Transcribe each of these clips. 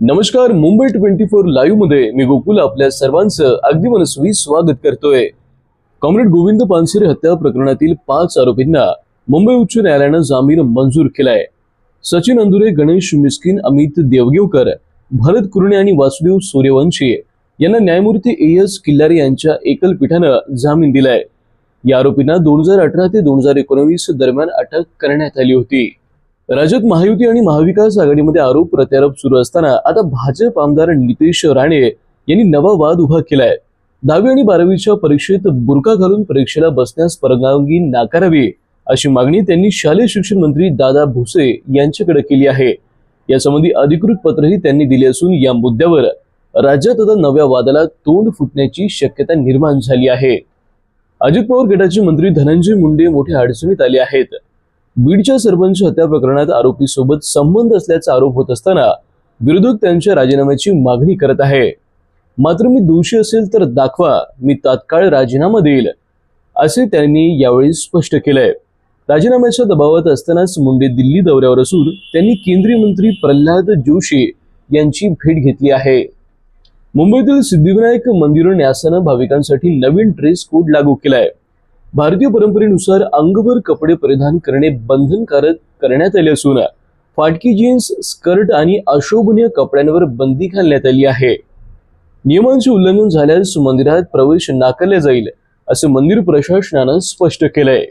नमस्कार, मुंबई 24 लाईव्ह मध्ये मी गोकुल आपल्या सर्वांचं अगदी मनस्वी स्वागत करतोय। कॉम्रेड गोविंद पानसरे हत्या प्रकरणातील 5 आरोपींना मुंबई उच्च न्यायालयानं जामीन मंजूर केलाय। सचिन अंदुरे, गणेश मिस्किन, अमित देवगेवकर, भरत कुरणे आणि वासुदेव सूर्यवंशी यांना न्यायमूर्ती एस किल्लारी यांच्या एकल पीठानं जामीन दिलाय। या आरोपींना 2018 ते 2019 दरम्यान अटक करण्यात आली होती। राज्यात महायुती आणि महाविकास आघाडीमध्ये आरोप प्रत्यारोप सुरू असताना आता भाजप आमदार नितेश राणे यांनी नवा वाद उभा केलाय। 10वी आणि 12वीच्या परीक्षेत बुरका घालून परीक्षेला बसण्यास परवानगी नाकारावी अशी मागणी त्यांनी शालेय शिक्षण मंत्री दादा भुसे यांच्याकडे केली आहे। यासंबंधी अधिकृत पत्रही त्यांनी दिले असून या मुद्द्यावर राज्यात आता नव्या वादाला तोंड फुटण्याची शक्यता निर्माण झाली आहे। अजित पवार गटाचे मंत्री धनंजय मुंडे मोठ्या अडचणीत आले आहेत। बीडच्या सरपंच हत्या प्रकरणात आरोपीसोबत संबंध असल्याचा आरोप होत असताना विरोधक त्यांच्या राजीनाम्याची मागणी करत आहे। मात्र मी दोषी असेल तर दाखवा, मी तात्काळ राजीनामा देईल असे त्यांनी यावेळी स्पष्ट केलंय। राजीनाम्याच्या दबावात असतानाच मुंडे दिल्ली दौऱ्यावर असून त्यांनी केंद्रीय मंत्री प्रल्हाद जोशी यांची भेट घेतली आहे। मुंबईतील सिद्धिविनायक मंदिर न्यासानं भाविकांसाठी नवीन ड्रेस कोड लागू केलाय। भारतीय परंपरेनुसार अंगभर कपडे परिधान करणे बंधनकारक करण्यात आले असून फाटकी जीन्स, स्कर्ट आणि अशोभनीय कपड्यांवर बंदी घालण्यात आली आहे। नियमांचे उल्लंघन झाल्यास मंदिरात प्रवेश नाकारला जाईल असे मंदिर प्रशासनानं स्पष्ट केलंय।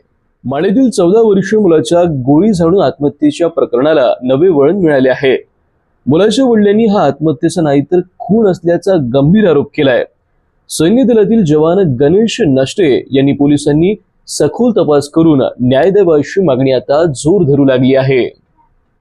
मालेतील 14 वर्षीय मुलाच्या गोळी झाडून आत्महत्येच्या प्रकरणाला नवे वळण मिळाले आहे। मुलाच्या वडिलांनी हा आत्महत्येचा नाही तर खून असल्याचा गंभीर आरोप केलाय। सैन्य दलातील जवान गणेश नष्टे यांनी पोलिसांनी सखोल तपास करून न्याय द्यावा अशी मागणी आता जोर धरू लागली आहे।